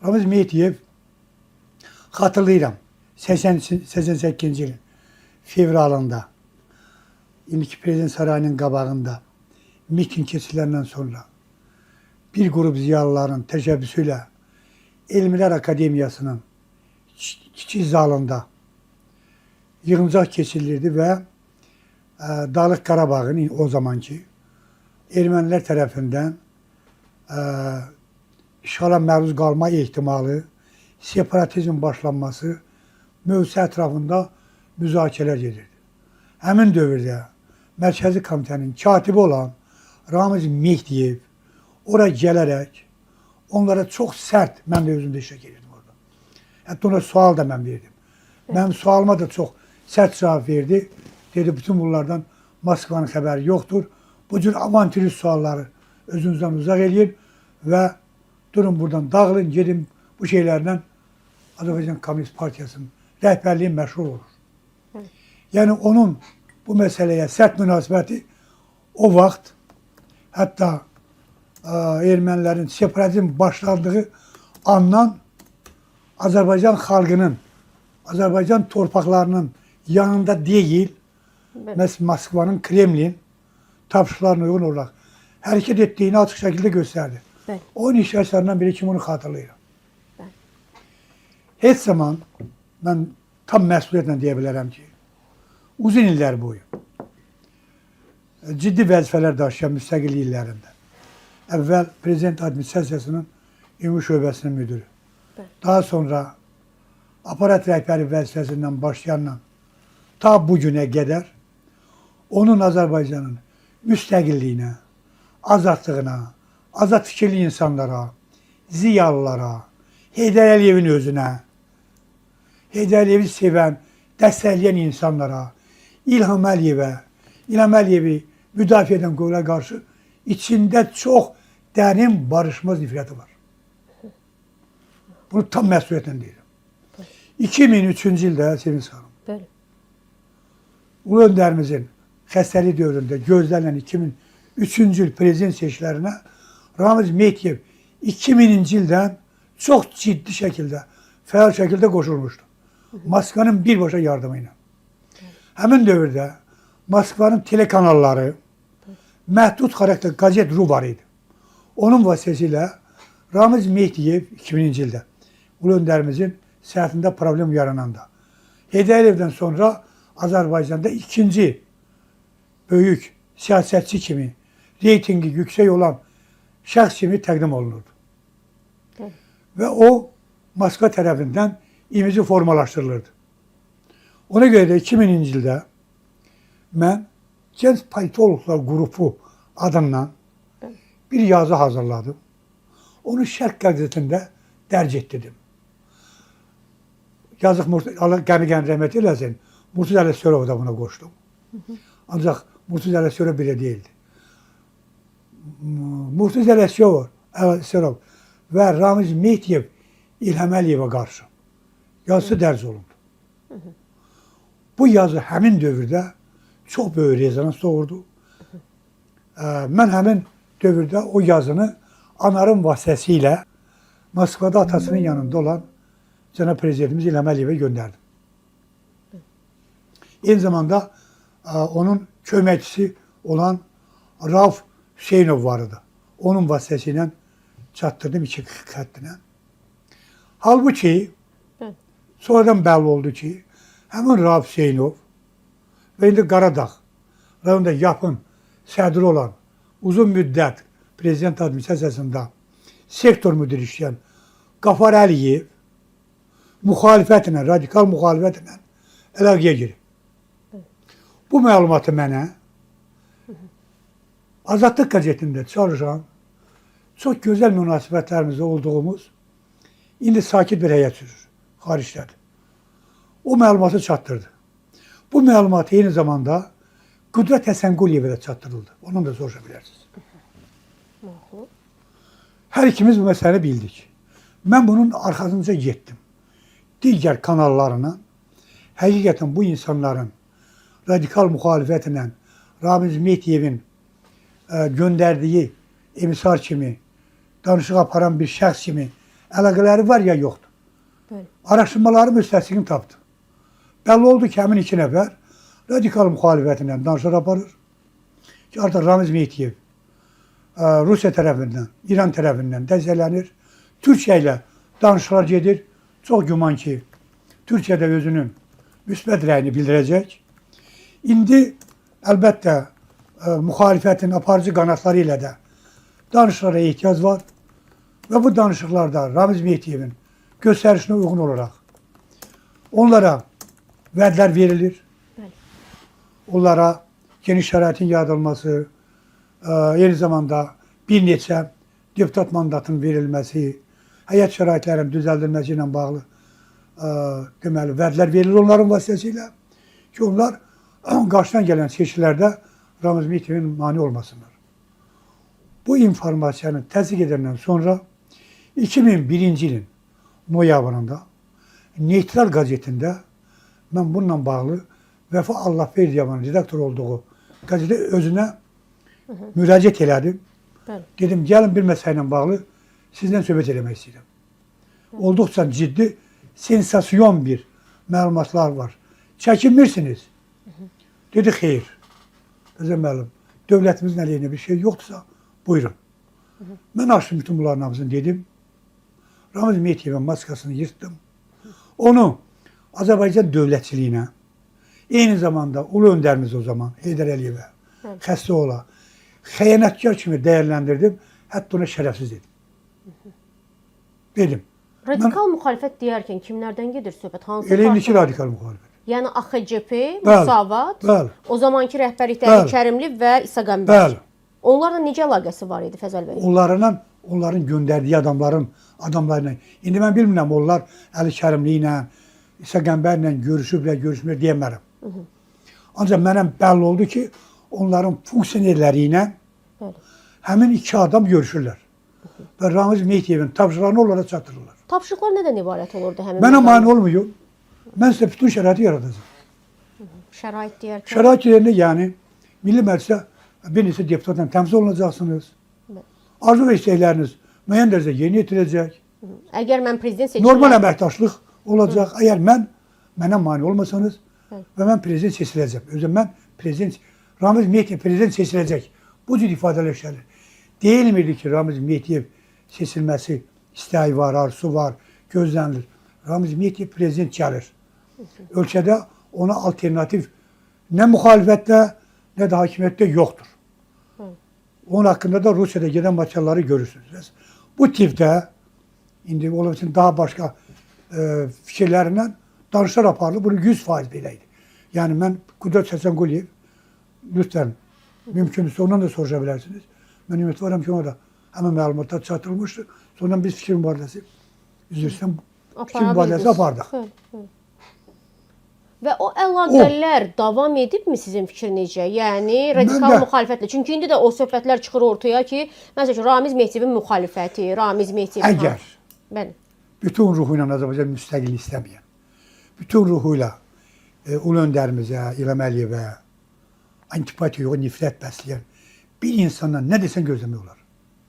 Ramiz Mehdiyev hatırlayıram 88-ci ilin fevralında indiki Prezident Sarayının qabağında miting keçiləndən sonra bir grup ziyalıların təşəbbüsüyle Elmlər Akademiyasının kiçik zalında yığıncaq keçirilirdi ve Dağlıq Qarabağın o zamanki ermənilər tərəfindən işğala məruz qalma ehtimalı, separatizm başlanması mövzusu ətrafında müzakirələr gedirdi. Həmin dövrdə Mərkəzi Komitənin katibi olan Ramiz Mehdiyev oraya gələrək onlara çox sərt, mən də özümdə işə gelirdim orada. Hətta ona sual da mən verdim. Mənim sualıma da çox sərt cavab verdi. Dedi, bütün bunlardan Moskvanın xəbəri yoxdur. Bu cür avanturist sualları özünüzdən uzaq edin və durun buradan dağılın, gedin bu şeylərdən Azərbaycan Komünist Partiyasının rəhbərliyi məşğul olur. Yəni onun bu məsələyə sərt münasibəti o vaxt hətta ermənilərin separatizm başladığı andan Azərbaycan xalqının, Azərbaycan torpaqlarının yanında deyil, Moskvanın, Kremlin tapşırıqlarına uyğun olaraq hərəkət etdiyini açıq şəkildə göstərdi. Onun işləşlərindən biri kim onu xatırlayır. Heç zaman mən tam məsuliyyətlə deyə bilərəm ki, uzun illər boyu ciddi vəzifələr daşıyan müstəqil illərində əvvəl Prezident Administrasiyasının Ümumi Şöbəsinin müdürü, daha sonra aparat rəhbəri vəzifəsindən başlayanla ta bugünə qədər onun Azərbaycanın müstəqilliyinə, azadlığına, azad fikirli insanlara, ziyalılara, Heydər Əliyevin özünə, Heydər Əliyevi sevən, dəstəkləyən insanlara, İlham Əliyevə, İlham Əliyevi müdafiə edən qövlə qarşı içində çox dərin barışmaz nifrəti var. Bunu tam məsuliyyətlə deyirəm. 2003-cü ildə Sevinç xanım, Ulu Öndərimizin xəstəlik dövründə gözlənilən 2003-cü il prezident seçkilərinə Ramiz Mehdiyev 2000-ci ildən çox ciddi şəkildə, fəal şəkildə qoşulmuşdu. Moskvanın birbaşa yardımı ilə. Həmin dövrdə Moskvanın telekanalları, məhdud xarakter Gazet Ru var idi. Onun vasitəsilə Ramiz Mehdiyev 2000-ci ildə Ulu Öndərimizin səhhətində problem yarananda Heydər Əliyevdən sonra Azərbaycanda ikinci böyük siyasətçi kimi reytingi yüksək olan şəxs kimi təqdim olunurdu. Və o Moskva tərəfindən imici formalaşdırılırdı. Ona görə də 2000-ci ildə mən Gənc Politologlar Qrupu adından bir yazı hazırladım. Onu Şərq qəzetində dərc etdirdim. Yazıq Allah qəmi-qəmi rəhmət eləsin, Murtuz Ələsgərov da buna qoşdum. Ancaq Murtuz Ələsgərov belə deyildi. Murtuz Ələsgərov və Ramiz Mehdiyev İlham Əliyevə qarşı yazısı dərc olundu. Bu yazı həmin dövrdə çox böyük rezonans doğurdu. Mən həmin dövrdə o yazını anarım vasitəsilə Moskvada atasının yanında olan Cənab Prezidentimiz İlham Əliyevə göndərdim. Eyni zamanda onun köməkçisi olan Rauf Hüseynov vardı. Onun vasitəsilə çatdırdım iki xəttinə. Halbuki sonradan bəlli oldu ki, həmin Rauf Hüseynov və indi Qaradağ rayonunda yapın sədri olan uzun müddət Prezident Administrasiyasında sektor müdürü işləyən Qafar Əliyev müxalifətlə, radikal müxalifətlə əlaqəyə girib. Bu məlumatı mənə Azadlıq qəzetində çalışan, çox gözəl münasibətlərimizdə olduğumuz, indi sakit bir həyat sürür, xaricdədir. O məlumatı çatdırdı. Bu məlumat eyni zamanda Qüdrət Həsənquliyevə də çatdırıldı. Ondan da soruşa bilərsiniz. Hər ikimiz bu məsələni bildik. Mən bunun arxasınca getdim. Digər kanallarına həqiqətən bu insanların radikal müxalifətlə Ramiz Mehdiyevin göndərdiyi emisar kimi, danışıq aparan bir şəxs kimi əlaqələri var ya yoxdur. Bəli. Araşdırmalarım öz təsdiqini tapdı. Bəlli oldu ki, həmin 2 nəfər radikal müxalifətindən danışıqlar aparır. Ki, artıq Ramiz Mehdiyev Rusiya tərəfindən, İran tərəfindən dəstəklənir. Türkiyə ilə danışıqlar gedir. Çox güman ki, Türkiyə də özünün müsbət rəyini bildirəcək. İndi əlbəttə müxalifətin aparıcı qanatları ilə də danışıqlara ehtiyac var. Və bu danışıqlarda Ramiz Mehdiyevin göstərişinə uyğun olaraq onlara vədlər verilir. Bəli. Onlara geniş şəraitin yaradılması, eyni zamanda bir neçə deputat mandatının verilməsi, həyat şəraitlərinin düzəldilməsi ilə bağlı deməli, vədlər verilir onların vasitəsilə ki, onlar qarşıdan gələn seçkilərdə Ramiz Mehdiyevin mane olmasınlar. Bu informasiyanı təsdiq edəndən sonra 2001-ci ilin noyabrında Neytral qəzetində mən bununla bağlı Vəfa Allahverdiyevanın redaktor olduğu qəzetə özünə müraciət elədim. Bəli. Dedim, gəlin bir məsələ ilə bağlı sizdən söhbət eləmək istəyirəm. Olduqca ciddi, sensasyon bir məlumatlar var. Çəkinmirsiniz. Dedi, xeyr. Özə məlum, dövlətimizin əleyhinə bir şey yoxdursa, buyurun. Mən açdım bütün bunların hamısını dedim. Ramiz Mehdiyevin maskasını yırtdım. Onu Azərbaycan dövlətçiliyinə, eyni zamanda ulu öndərimiz o zaman Heydər Əliyevə, xəstə ola, xəyanətkar kimi dəyərləndirdim, hətta ona şərəfsiz dedim. Dedim. Radikal müxalifət deyərkən kimlərdən gedir söhbət? Hansı Elə indiki partiyalar? radikal müxalifət. Yəni AXCP, Müsavat, bəli. o zamanki rəhbərlikdə Bəli. Əli Kərimli və İsa Qəmbər. Bəli. Onlarla necə əlaqəsi var idi Fəzəl bəy? Onların göndərdiyi adamlarla. İndi mən bilmirəm, onlar Əli Kərimli ilə, İsa Qəmbərlə görüşüblər, görüşmür deyəmərəm. Ancaq mənə bəlli oldu ki, onların funksionerləri ilə həmin 2 adam görüşürlər. Və Ramiz Mehdiyevin tapşırıqlarını onlara çatdırırlar. Tapşırıqlar nədən ibarət olurdu həmin? Mənə mane olmuyor. Mən sizə bütün şəraiti yaradacağım. Şərait deyərkən? Şərait yerində yəni Milli Məclisə bir neçə deputatla təmsil olunacaqsınız. Arzu və istəkləriniz müəyyən dərəcədə yerinə yetirəcək. Əgər mən prezident seçilirəm. Normal əməkdaşlıq olacaq. Əgər mənə mane olmasanız və mən prezident seçiləcəm. Özüm mən prezident, Ramiz Mehdiyev prezident seçiləcək. Bu cür ifadələr işlədir. Deyilmirdi ki, Ramiz Mehdiyev seçilməsi istəyi var, arzusu var, gözlənilir. Ramiz Mehdiyev prezident gəlir. Ölkədə ona alternativ nə müxalifətdə, nə də hakimiyyətdə yoxdur. Onun haqqında da Rusiyada gedən materialları görürsünüz. Bu tipdə indi onun üçün daha başqa fikirlərindən danışlar aparılır. Bunu 100% belə idi. Yəni mən Qudret Səsənquliyev, lütfən, mümkünsə ondan da soruşa bilərsiniz. Mən ümidvaram ki, ona da həmin məlumatlar çatdırılmışdır. Sonra biz fikir mübadiləsi, üzrüstən fikir mübadiləsi apardıq. Və o əlaqələr davam edibmi sizin fikrinizcə? Yəni radikal müxalifətlə. Çünki indi də o söhbətlər çıxır ortaya ki, məsələn, Ramiz Mehdiyevin müxalifəti, Ramiz Mehdiyevin... Əgər bütün ruhu ilə Azərbaycan müstəqil istəməyən, bütün ruhu ilə ulu öndərimizə, İlham Əliyevə antipatiya yox, nifrət bəsləyən bir insandan nə desən gözləmək olar.